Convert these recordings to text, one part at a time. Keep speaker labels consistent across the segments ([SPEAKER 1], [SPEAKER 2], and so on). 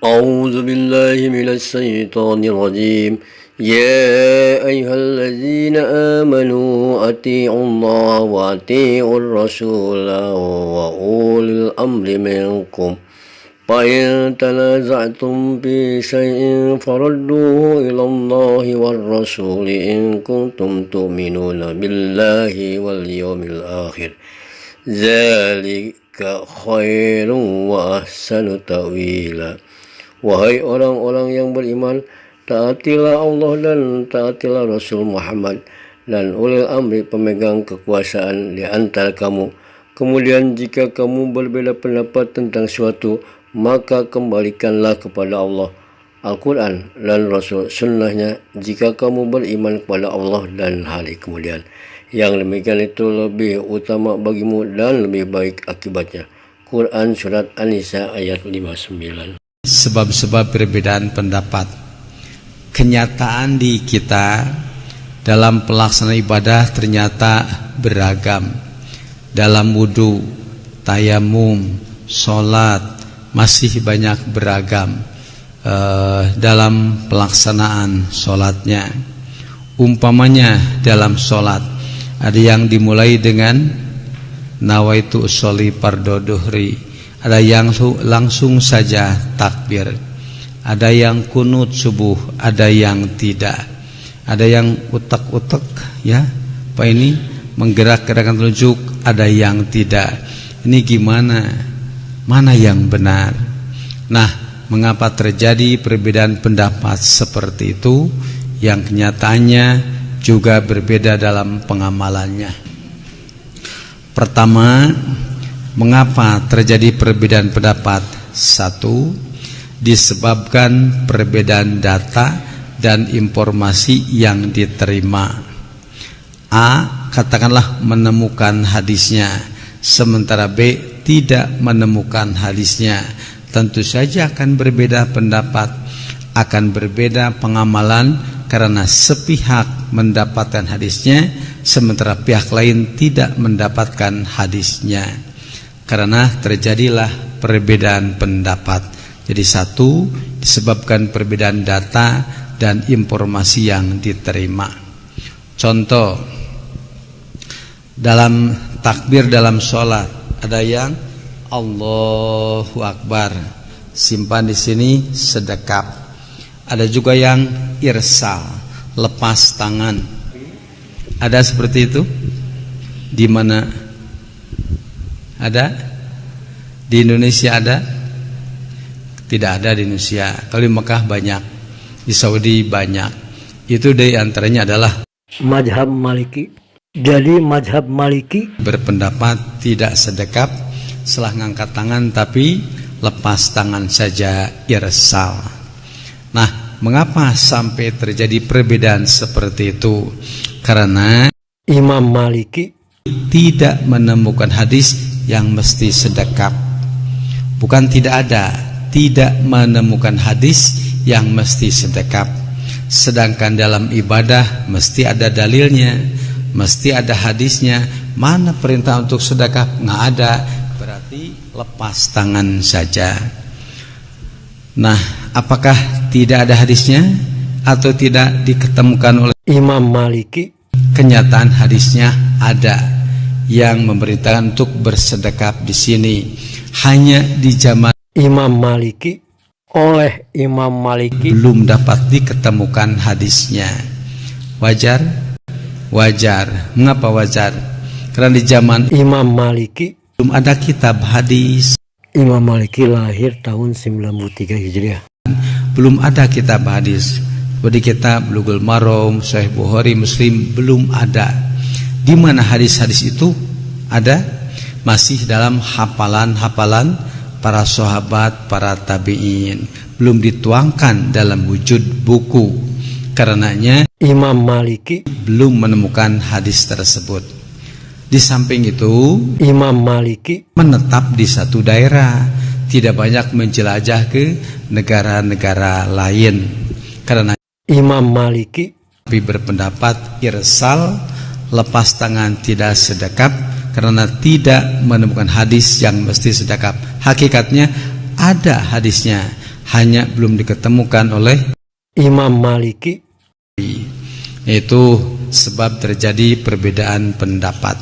[SPEAKER 1] أعوذ بالله من الشيطان الرجيم يا أيها الذين آمنوا أطيعوا الله وأطيعوا الرسول وأولي الأمر منكم فإن تنازعتم في شيء فردوه إلى الله والرسول إن كنتم تؤمنون بالله واليوم الآخر ذلك خير وأحسن تأويلا. Wahai orang-orang yang beriman, taatilah Allah dan taatilah Rasul Muhammad dan ulil amri pemegang kekuasaan di antara kamu. Kemudian jika kamu berbeda pendapat tentang suatu, maka kembalikanlah kepada Allah, Al-Quran dan Rasul Sunnahnya jika kamu beriman kepada Allah dan hari kemudian. Yang demikian itu lebih utama bagimu dan lebih baik akibatnya. Quran Surat An-Nisa ayat 59.
[SPEAKER 2] Sebab-sebab perbedaan pendapat. Kenyataan di kita dalam pelaksanaan ibadah ternyata beragam. Dalam wudu, tayamum, sholat masih banyak beragam dalam pelaksanaan sholatnya. Umpamanya dalam sholat ada yang dimulai dengan nawaitu sholli fardhu dhuhri, ada yang langsung saja takbir, ada yang kunut subuh, ada yang tidak, ada yang utak-utak ya, apa ini menggerak-gerakkan telunjuk, ada yang tidak. Ini gimana? Mana yang benar? Nah, mengapa terjadi perbedaan pendapat seperti itu yang kenyataannya juga berbeda dalam pengamalannya? Pertama, mengapa terjadi perbedaan pendapat? Satu, disebabkan perbedaan data dan informasi yang diterima. A, katakanlah menemukan hadisnya, sementara B tidak menemukan hadisnya. Tentu saja akan berbeda pendapat, akan berbeda pengamalan karena sepihak mendapatkan hadisnya, sementara pihak lain tidak mendapatkan hadisnya. Karena terjadilah perbedaan pendapat. Jadi satu, disebabkan perbedaan data dan informasi yang diterima. Contoh, dalam takbir dalam sholat ada yang Allahu Akbar, simpan di sini sedekap. Ada juga yang irsal, lepas tangan. Ada seperti itu? Di mana? Ada? Di Indonesia ada? Tidak ada di Indonesia. Kalau di Mekah banyak, di Saudi banyak. Itu di antaranya adalah
[SPEAKER 1] Mazhab Maliki. Jadi mazhab Maliki
[SPEAKER 2] berpendapat tidak sedekap setelah ngangkat tangan, tapi lepas tangan saja, irsal. Nah, mengapa sampai terjadi perbedaan seperti itu? Karena
[SPEAKER 1] Imam Maliki
[SPEAKER 2] tidak menemukan hadis yang mesti sedekap. Bukan tidak ada, tidak menemukan hadis yang mesti sedekap. Sedangkan dalam ibadah mesti ada dalilnya, mesti ada hadisnya. Mana perintah untuk sedekap? Nggak ada. Berarti lepas tangan saja. Nah, apakah tidak ada hadisnya atau tidak diketemukan oleh
[SPEAKER 1] Imam Maliki?
[SPEAKER 2] Kenyataan hadisnya ada yang memerintahkan untuk bersedekap di sini. Hanya di zaman
[SPEAKER 1] Imam Maliki, oleh Imam Maliki
[SPEAKER 2] belum dapat diketemukan hadisnya. Wajar? Wajar. Mengapa wajar? Karena di zaman
[SPEAKER 1] Imam Maliki
[SPEAKER 2] belum ada kitab hadis.
[SPEAKER 1] Imam Maliki lahir tahun 93 Hijriah.
[SPEAKER 2] Belum ada kitab hadis. Seperti kitab Bulughul Maram, Sahih Bukhari, Muslim, belum ada. Di mana hadis-hadis itu ada? Masih dalam hafalan-hafalan para sahabat, para tabi'in. Belum dituangkan dalam wujud buku. Karenanya
[SPEAKER 1] Imam Maliki
[SPEAKER 2] belum menemukan hadis tersebut. Di samping itu,
[SPEAKER 1] Imam Maliki
[SPEAKER 2] menetap di satu daerah, tidak banyak menjelajah ke negara-negara lain. Karena
[SPEAKER 1] Imam Maliki
[SPEAKER 2] berpendapat irsal, lepas tangan tidak sedekap, karena tidak menemukan hadis yang mesti sedekap. Hakikatnya ada hadisnya, hanya belum diketemukan oleh
[SPEAKER 1] Imam Maliki.
[SPEAKER 2] Itu sebab terjadi perbedaan pendapat.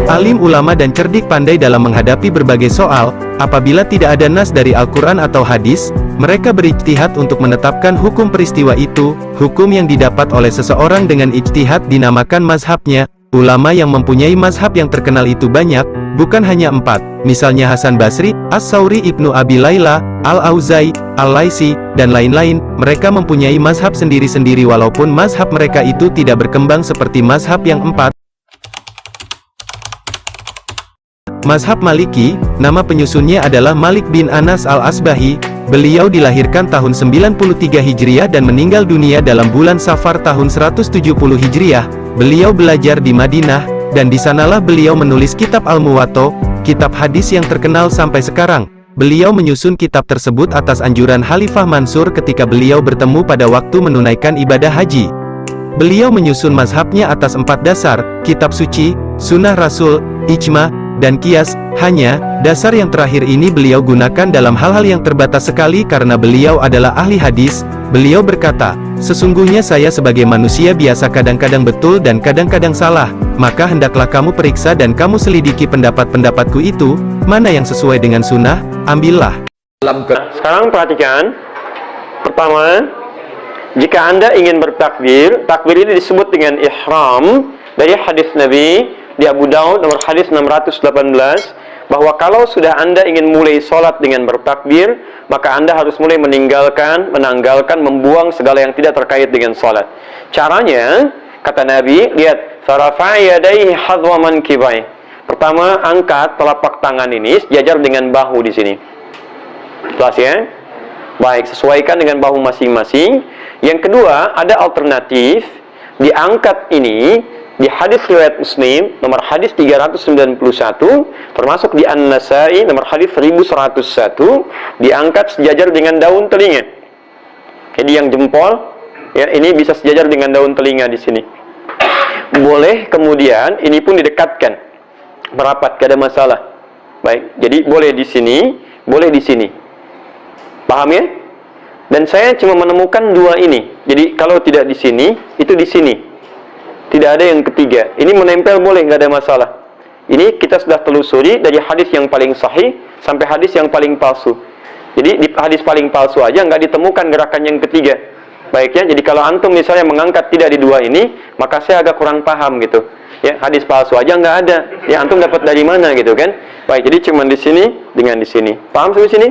[SPEAKER 3] Alim ulama dan cerdik pandai dalam menghadapi berbagai soal. Apabila tidak ada nas dari Al-Quran atau hadis, mereka berijtihad untuk menetapkan hukum peristiwa itu. Hukum yang didapat oleh seseorang dengan ijtihad dinamakan mazhabnya. Ulama yang mempunyai mazhab yang terkenal itu banyak, bukan hanya 4. Misalnya Hasan Basri, As-Sauri, Ibnu Abi Layla, Al-Auzai, Al-Laisi, dan lain-lain. Mereka mempunyai mazhab sendiri-sendiri walaupun mazhab mereka itu tidak berkembang seperti mazhab yang 4. Mazhab Maliki, nama penyusunnya adalah Malik bin Anas al-Asbahi. Beliau dilahirkan tahun 93 Hijriah dan meninggal dunia dalam bulan Safar tahun 170 Hijriah. Beliau belajar di Madinah, dan di sanalah beliau menulis kitab Al-Muwatta, kitab hadis yang terkenal sampai sekarang. Beliau menyusun kitab tersebut atas anjuran Khalifah Mansur ketika beliau bertemu pada waktu menunaikan ibadah haji. Beliau menyusun mazhabnya atas 4 dasar, kitab suci, sunnah Rasul, ijma, dan kias. Hanya, dasar yang terakhir ini beliau gunakan dalam hal-hal yang terbatas sekali karena beliau adalah ahli hadis. Beliau berkata, sesungguhnya saya sebagai manusia biasa kadang-kadang betul dan kadang-kadang salah, maka hendaklah kamu periksa dan kamu selidiki pendapat-pendapatku itu, mana yang sesuai dengan sunnah, ambillah.
[SPEAKER 4] Sekarang perhatikan, pertama, jika Anda ingin bertakbir, takbir ini disebut dengan ihram dari hadis Nabi di Abu Daud nomor hadis 618, bahwa kalau sudah Anda ingin mulai sholat dengan bertakbir, maka Anda harus mulai menanggalkan, membuang segala yang tidak terkait dengan sholat. Caranya, kata Nabi, lihat, farafa yadaihi hadwa mankibai. Pertama, angkat telapak tangan ini sejajar dengan bahu di sini. Jelas ya? Baik, sesuaikan dengan bahu masing-masing. Yang kedua, ada alternatif, diangkat ini di hadis riwayat Muslim nomor hadis 391, termasuk di An-Nasai nomor hadis 1101, diangkat sejajar dengan daun telinga. Jadi yang jempol ya ini bisa sejajar dengan daun telinga di sini. Boleh kemudian ini pun didekatkan merapat, tidak ada masalah. Baik, jadi boleh di sini, boleh di sini. Paham ya? Dan saya cuma menemukan 2 ini. Jadi kalau tidak di sini, itu di sini. Tidak ada yang ketiga. Ini menempel boleh, nggak ada masalah. Ini kita sudah telusuri dari hadis yang paling sahih sampai hadis yang paling palsu. Jadi di hadis paling palsu aja nggak ditemukan gerakan yang ketiga. Baik ya. Jadi kalau antum misalnya mengangkat tidak di 2 ini, maka saya agak kurang paham gitu. Ya, hadis palsu aja nggak ada. Ya antum dapat dari mana gitu kan? Baik. Jadi cuma di sini dengan di sini. Paham sampai sini?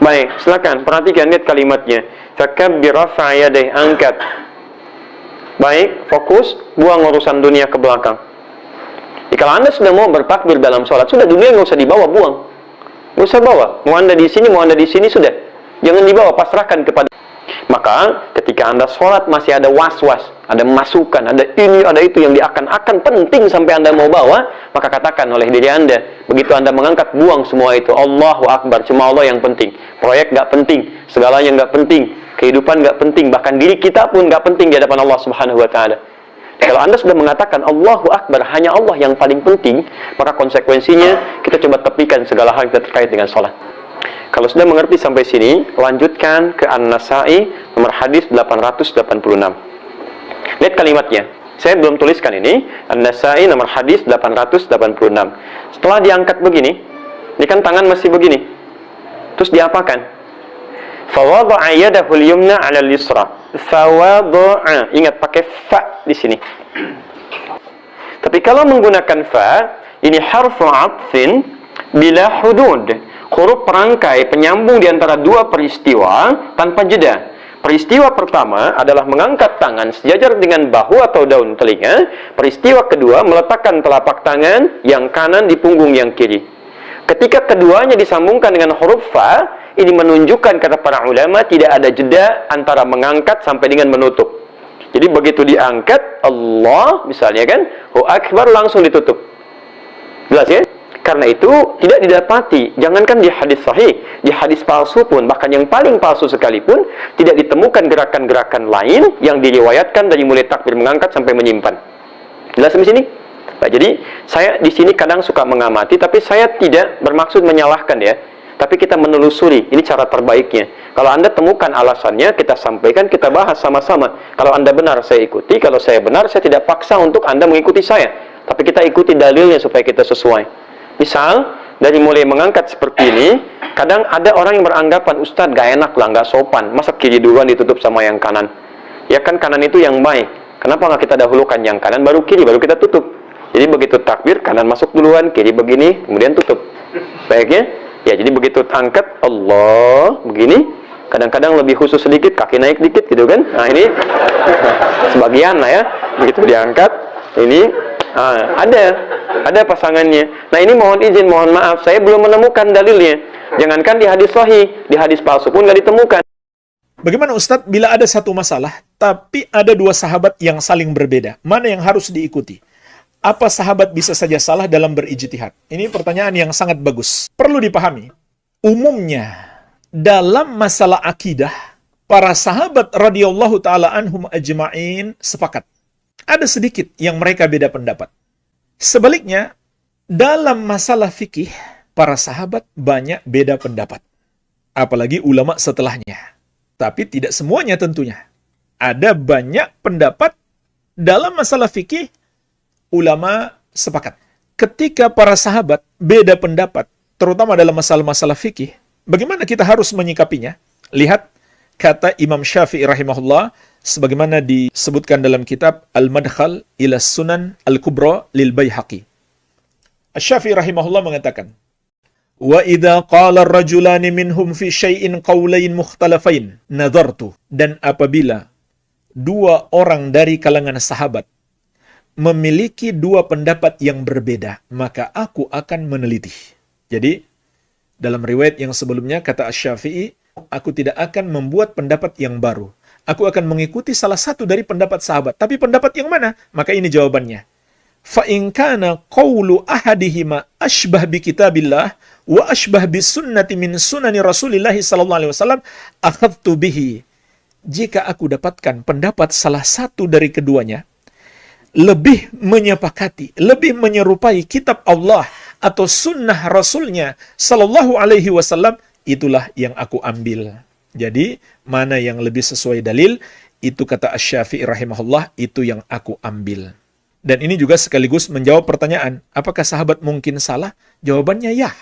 [SPEAKER 4] Baik. Silakan perhatikan lihat kalimatnya. Fakabbir rafa yadayhi, angkat. Baik, fokus, buang urusan dunia ke belakang. Jadi, kalau Anda sudah mau bertakbir dalam sholat, sudah dunia nggak usah dibawa, buang. Nggak usah bawa. Mau Anda di sini, mau Anda di sini, sudah. Jangan dibawa, pasrahkan kepada. Maka, ketika Anda sholat masih ada was-was, ada masukan, ada ini, ada itu yang akan penting sampai Anda mau bawa, maka katakan oleh diri Anda. Begitu Anda mengangkat, buang semua itu. Allahu Akbar, cuma Allah yang penting. Proyek nggak penting, segalanya nggak penting. Kehidupan nggak penting, bahkan diri kita pun nggak penting di hadapan Allah Subhanahu wa Ta'ala. Kalau Anda sudah mengatakan Allahu Akbar, hanya Allah yang paling penting, maka konsekuensinya kita coba tepikan segala hal yang terkait dengan sholat. Kalau sudah mengerti sampai sini, lanjutkan ke An-Nasai nomor hadis 886. Lihat kalimatnya. Saya belum tuliskan ini. An-Nasai nomor hadis 886. Setelah diangkat begini, ini kan tangan masih begini. Terus diapakan? Fawada'a yadahu al-yumna 'ala al-yusra. Fawada'a. Ingat pakai fa di sini. Tapi kalau menggunakan fa, ini harfu 'atfin bila hudud. Huruf perangkai penyambung di antara 2 peristiwa tanpa jeda. Peristiwa pertama adalah mengangkat tangan sejajar dengan bahu atau daun telinga. Peristiwa kedua meletakkan telapak tangan yang kanan di punggung yang kiri. Ketika keduanya disambungkan dengan huruf fa, ini menunjukkan kata para ulama tidak ada jeda antara mengangkat sampai dengan menutup. Jadi begitu diangkat Allah misalnya kan, Allahu Akbar, langsung ditutup. Jelas ya? Karena itu tidak didapati, jangankan di hadis sahih, di hadis palsu pun, bahkan yang paling palsu sekalipun, tidak ditemukan gerakan-gerakan lain yang diriwayatkan dari mulai takbir mengangkat sampai menyimpan. Jelas sampai sini? Nah, jadi saya di sini kadang suka mengamati, tapi saya tidak bermaksud menyalahkan ya. Tapi kita menelusuri, ini cara terbaiknya. Kalau Anda temukan alasannya, kita sampaikan, kita bahas sama-sama. Kalau Anda benar, saya ikuti. Kalau saya benar, saya tidak paksa untuk Anda mengikuti saya. Tapi kita ikuti dalilnya supaya kita sesuai. Misal, dari mulai mengangkat seperti ini, kadang ada orang yang beranggapan, Ustadz gak enak lah, gak sopan. Masa kiri duluan ditutup sama yang kanan? Ya kan kanan itu yang baik. Kenapa nggak kita dahulukan yang kanan, baru kiri, baru kita tutup? Jadi begitu takbir, kanan masuk duluan, kiri begini, kemudian tutup. Baiknya, ya jadi begitu angkat, Allah, begini. Kadang-kadang lebih khusus sedikit, kaki naik dikit gitu kan. Nah ini, sebagian lah ya. Begitu diangkat, ini, ada pasangannya. Nah ini mohon izin, mohon maaf, saya belum menemukan dalilnya. Jangankan di hadis sahih, di hadis palsu pun nggak ditemukan.
[SPEAKER 5] Bagaimana Ustadz bila ada satu masalah, tapi ada dua sahabat yang saling berbeda? Mana yang harus diikuti? Apa sahabat bisa saja salah dalam berijtihad? Ini pertanyaan yang sangat bagus. Perlu dipahami, umumnya dalam masalah akidah, para sahabat radhiyallahu ta'ala anhum ajma'in sepakat. Ada sedikit yang mereka beda pendapat. Sebaliknya, dalam masalah fikih, para sahabat banyak beda pendapat. Apalagi ulama setelahnya. Tapi tidak semuanya tentunya. Ada banyak pendapat dalam masalah fikih, ulama sepakat. Ketika para sahabat beda pendapat, terutama dalam masalah-masalah fikih, bagaimana kita harus menyikapinya? Lihat kata Imam Syafi'i rahimahullah, sebagaimana disebutkan dalam kitab Al-Madkhal ila Sunan Al-Kubra lil Baihaqi. Asy-Syafi'i rahimahullah mengatakan, wa idza qala ar-rajulani minhum fi syai'in qawlain mukhtalafain nadartu, dan apabila dua orang dari kalangan sahabat memiliki dua pendapat yang berbeda, maka aku akan meneliti. Jadi dalam riwayat yang sebelumnya kata Asy-Syafi'i, aku tidak akan membuat pendapat yang baru. Aku akan mengikuti salah satu dari pendapat sahabat. Tapi pendapat yang mana? Maka ini jawabannya. Fa in kana qawlu ahadihima ashbah bi kitabillah wa ashbah bis sunnati min sunani Rasulillah sallallahu alaihi wasallam akhadtu bihi. Jika aku dapatkan pendapat salah satu dari keduanya lebih menyepakati, lebih menyerupai kitab Allah atau sunnah Rasulnya sallallahu alaihi wasallam, itulah yang aku ambil. Jadi, mana yang lebih sesuai dalil, itu kata Asy-Syafi'i rahimahullah, itu yang aku ambil. Dan ini juga sekaligus menjawab pertanyaan, apakah sahabat mungkin salah? Jawabannya ya.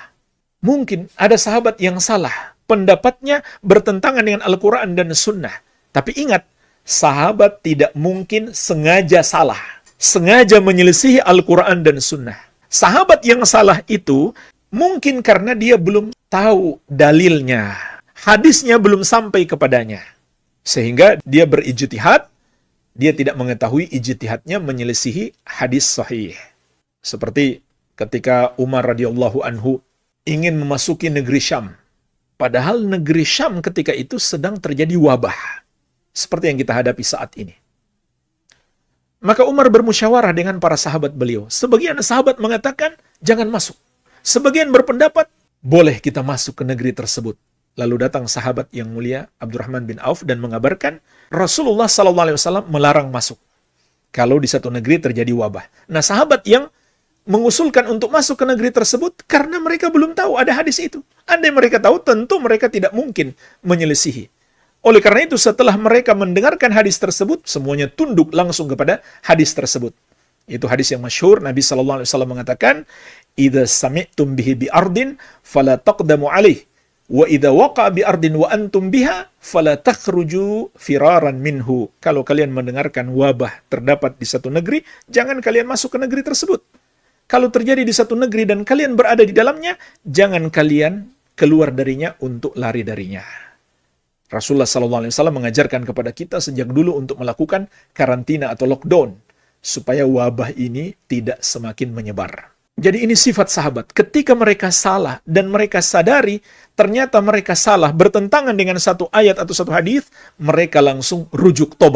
[SPEAKER 5] Mungkin ada sahabat yang salah. Pendapatnya bertentangan dengan Al-Quran dan Sunnah. Tapi ingat, sahabat tidak mungkin sengaja salah. Sengaja menyelisihi Al-Quran dan Sunnah. Sahabat yang salah itu mungkin karena dia belum tahu dalilnya. Hadisnya belum sampai kepadanya. Sehingga dia berijtihad, dia tidak mengetahui ijtihadnya menyelisihi hadis sahih. Seperti ketika Umar radhiyallahu anhu ingin memasuki negeri Syam. Padahal negeri Syam ketika itu sedang terjadi wabah. Seperti yang kita hadapi saat ini. Maka Umar bermusyawarah dengan para sahabat beliau. Sebagian sahabat mengatakan, jangan masuk. Sebagian berpendapat, boleh kita masuk ke negeri tersebut. Lalu datang sahabat yang mulia Abdurrahman bin Auf dan mengabarkan Rasulullah SAW melarang masuk kalau di satu negeri terjadi wabah. Nah, sahabat yang mengusulkan untuk masuk ke negeri tersebut karena mereka belum tahu ada hadis itu. Andai mereka tahu, tentu mereka tidak mungkin menyelisihi. Oleh karena itu, setelah mereka mendengarkan hadis tersebut, semuanya tunduk langsung kepada hadis tersebut. Itu hadis yang masyhur, Nabi SAW mengatakan, "Idza sami'tum bihi bi ardin fala taqdamu alaih. Wa idza waqa'a bi ardin wa antum biha fala takhruju firaran minhu." Kalau kalian mendengarkan wabah terdapat di satu negeri, jangan kalian masuk ke negeri tersebut. Kalau terjadi di satu negeri dan kalian berada di dalamnya, jangan kalian keluar darinya untuk lari darinya. Rasulullah SAW mengajarkan kepada kita sejak dulu untuk melakukan karantina atau lockdown supaya wabah ini tidak semakin menyebar. Jadi ini sifat sahabat. Ketika mereka salah dan mereka sadari ternyata mereka salah bertentangan dengan satu ayat atau satu hadis, mereka langsung rujuk tobat.